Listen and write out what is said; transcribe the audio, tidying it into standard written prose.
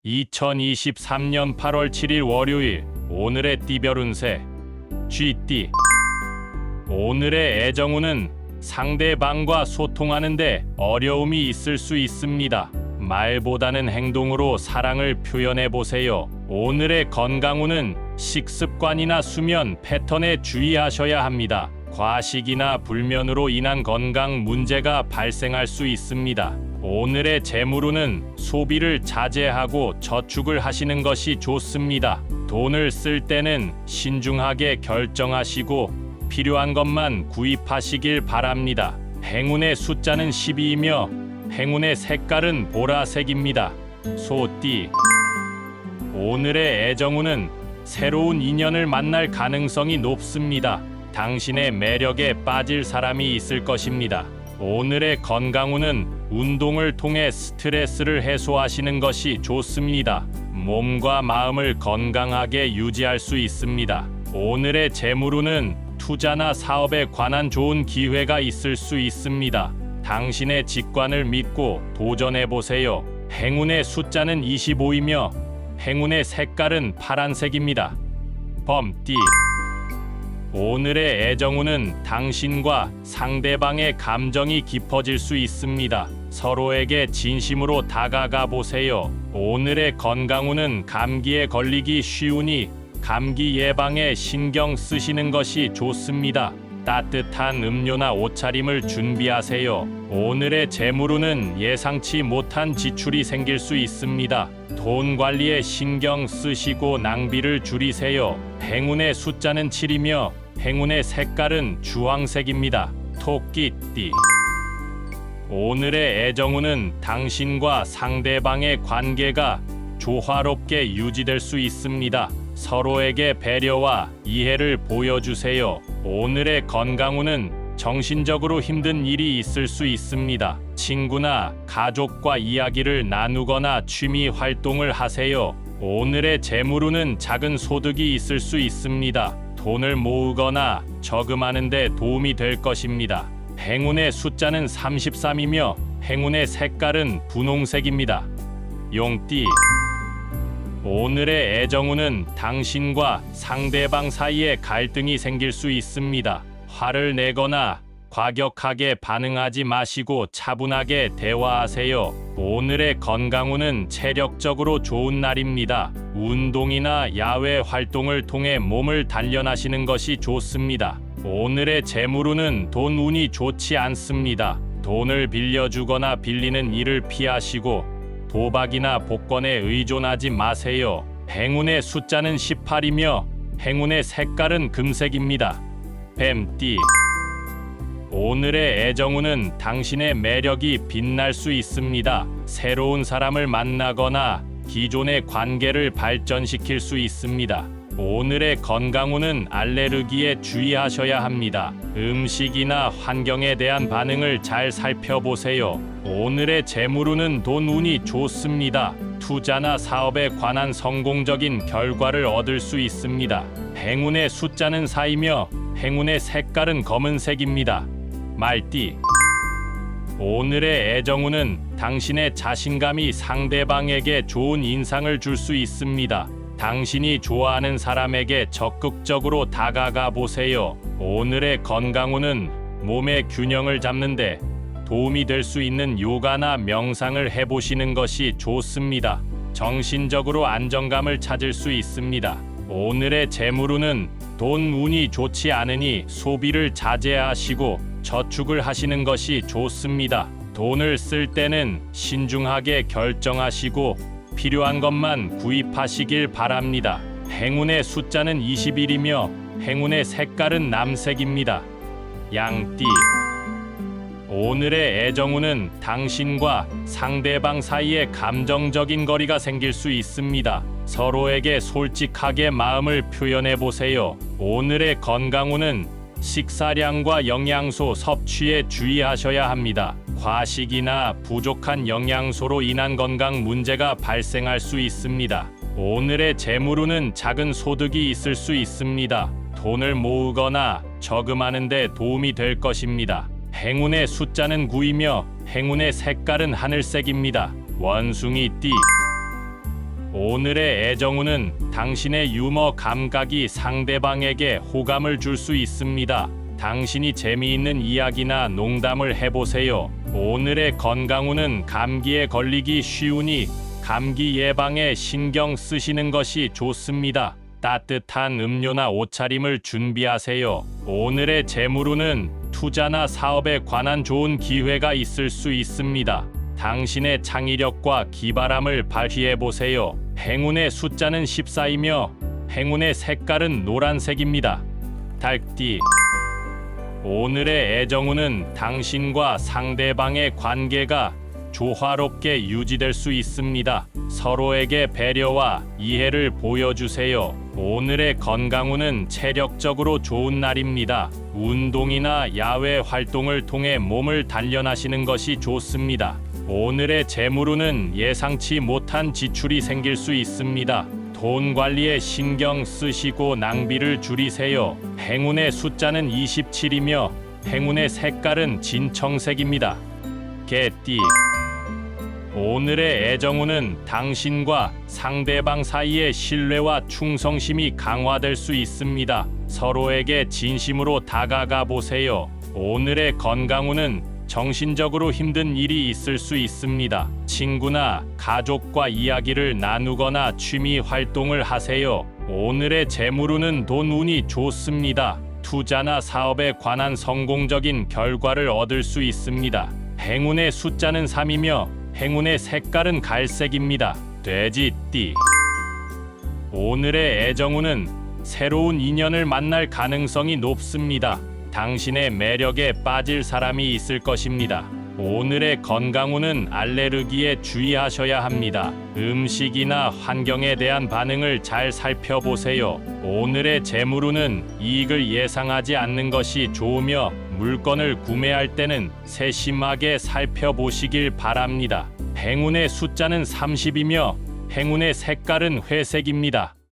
2023년 8월 7일 월요일. 오늘의 띠별 운세. 쥐띠. 오늘의 애정운은 상대방과 소통하는데 어려움이 있을 수 있습니다. 말보다는 행동으로 사랑을 표현해 보세요. 오늘의 건강운은 식습관이나 수면 패턴에 주의하셔야 합니다. 과식이나 불면으로 인한 건강 문제가 발생할 수 있습니다. 오늘의 재물운은 소비를 자제하고 저축을 하시는 것이 좋습니다. 돈을 쓸 때는 신중하게 결정하시고 필요한 것만 구입하시길 바랍니다. 행운의 숫자는 12이며 행운의 색깔은 보라색입니다. 소띠. 오늘의 애정운은 새로운 인연을 만날 가능성이 높습니다. 당신의 매력에 빠질 사람이 있을 것입니다. 오늘의 건강운은 운동을 통해 스트레스를 해소하시는 것이 좋습니다. 몸과 마음을 건강하게 유지할 수 있습니다. 오늘의 재물운은 투자나 사업에 관한 좋은 기회가 있을 수 있습니다. 당신의 직관을 믿고 도전해 보세요. 행운의 숫자는 25이며 행운의 색깔은 파란색입니다. 범띠. 오늘의 애정운은 당신과 상대방의 감정이 깊어질 수 있습니다. 서로에게 진심으로 다가가 보세요. 오늘의 건강운은 감기에 걸리기 쉬우니 감기 예방에 신경 쓰시는 것이 좋습니다. 따뜻한 음료나 옷차림을 준비하세요. 오늘의 재물운은 예상치 못한 지출이 생길 수 있습니다. 돈 관리에 신경 쓰시고 낭비를 줄이세요. 행운의 숫자는 7이며 행운의 색깔은 주황색입니다. 토끼띠. 오늘의 애정운은 당신과 상대방의 관계가 조화롭게 유지될 수 있습니다. 서로에게 배려와 이해를 보여주세요. 오늘의 건강운은 정신적으로 힘든 일이 있을 수 있습니다. 친구나 가족과 이야기를 나누거나 취미 활동을 하세요. 오늘의 재물운은 작은 소득이 있을 수 있습니다. 돈을 모으거나 저금하는 데 도움이 될 것입니다. 행운의 숫자는 33이며 행운의 색깔은 분홍색입니다. 용띠. 오늘의 애정운은 당신과 상대방 사이에 갈등이 생길 수 있습니다. 화를 내거나 과격하게 반응하지 마시고 차분하게 대화하세요. 오늘의 건강운은 체력적으로 좋은 날입니다. 운동이나 야외 활동을 통해 몸을 단련하시는 것이 좋습니다. 오늘의 재물운은 돈 운이 좋지 않습니다. 돈을 빌려주거나 빌리는 일을 피하시고 도박이나 복권에 의존하지 마세요. 행운의 숫자는 18이며 행운의 색깔은 금색입니다. 뱀띠. 오늘의 애정운은 당신의 매력이 빛날 수 있습니다. 새로운 사람을 만나거나 기존의 관계를 발전시킬 수 있습니다. 오늘의 건강운은 알레르기에 주의하셔야 합니다. 음식이나 환경에 대한 반응을 잘 살펴보세요. 오늘의 재물운은 돈 운이 좋습니다. 투자나 사업에 관한 성공적인 결과를 얻을 수 있습니다. 행운의 숫자는 4이며 행운의 색깔은 검은색입니다. 말띠. 오늘의 애정운은 당신의 자신감이 상대방에게 좋은 인상을 줄 수 있습니다. 당신이 좋아하는 사람에게 적극적으로 다가가 보세요. 오늘의 건강운은 몸의 균형을 잡는데 도움이 될 수 있는 요가나 명상을 해보시는 것이 좋습니다. 정신적으로 안정감을 찾을 수 있습니다. 오늘의 재물운은 돈 운이 좋지 않으니 소비를 자제하시고 저축을 하시는 것이 좋습니다. 돈을 쓸 때는 신중하게 결정하시고 필요한 것만 구입하시길 바랍니다. 행운의 숫자는 21이며 행운의 색깔은 남색입니다. 양띠. 오늘의 애정운은 당신과 상대방 사이에 감정적인 거리가 생길 수 있습니다. 서로에게 솔직하게 마음을 표현해 보세요. 오늘의 건강운은 식사량과 영양소 섭취에 주의하셔야 합니다. 과식이나 부족한 영양소로 인한 건강 문제가 발생할 수 있습니다. 오늘의 재물운은 작은 소득이 있을 수 있습니다. 돈을 모으거나 저금하는 데 도움이 될 것입니다. 행운의 숫자는 9이며 행운의 색깔은 하늘색입니다. 원숭이띠. 오늘의 애정운은 당신의 유머 감각이 상대방에게 호감을 줄 수 있습니다. 당신이 재미있는 이야기나 농담을 해보세요. 오늘의 건강운은 감기에 걸리기 쉬우니 감기 예방에 신경 쓰시는 것이 좋습니다. 따뜻한 음료나 옷차림을 준비하세요. 오늘의 재물운은 투자나 사업에 관한 좋은 기회가 있을 수 있습니다. 당신의 창의력과 기발함을 발휘해 보세요. 행운의 숫자는 14이며 행운의 색깔은 노란색입니다. 달띠. 오늘의 애정운은 당신과 상대방의 관계가 조화롭게 유지될 수 있습니다. 서로에게 배려와 이해를 보여주세요. 오늘의 건강운은 체력적으로 좋은 날입니다. 운동이나 야외 활동을 통해 몸을 단련하시는 것이 좋습니다. 오늘의 재물운은 예상치 못한 지출이 생길 수 있습니다. 돈 관리에 신경 쓰시고 낭비를 줄이세요. 행운의 숫자는 27이며 행운의 색깔은 진청색입니다. 개띠. 오늘의 애정운은 당신과 상대방 사이의 신뢰와 충성심이 강화될 수 있습니다. 서로에게 진심으로 다가가 보세요. 오늘의 건강운은 정신적으로 힘든 일이 있을 수 있습니다. 친구나 가족과 이야기를 나누거나 취미 활동을 하세요. 오늘의 재물운은 돈운이 좋습니다. 투자나 사업에 관한 성공적인 결과를 얻을 수 있습니다. 행운의 숫자는 3이며 행운의 색깔은 갈색입니다. 돼지띠. 오늘의 애정운은 새로운 인연을 만날 가능성이 높습니다. 당신의 매력에 빠질 사람이 있을 것입니다. 오늘의 건강운은 알레르기에 주의하셔야 합니다. 음식이나 환경에 대한 반응을 잘 살펴보세요. 오늘의 재물운은 이익을 예상하지 않는 것이 좋으며 물건을 구매할 때는 세심하게 살펴보시길 바랍니다. 행운의 숫자는 30이며 행운의 색깔은 회색입니다.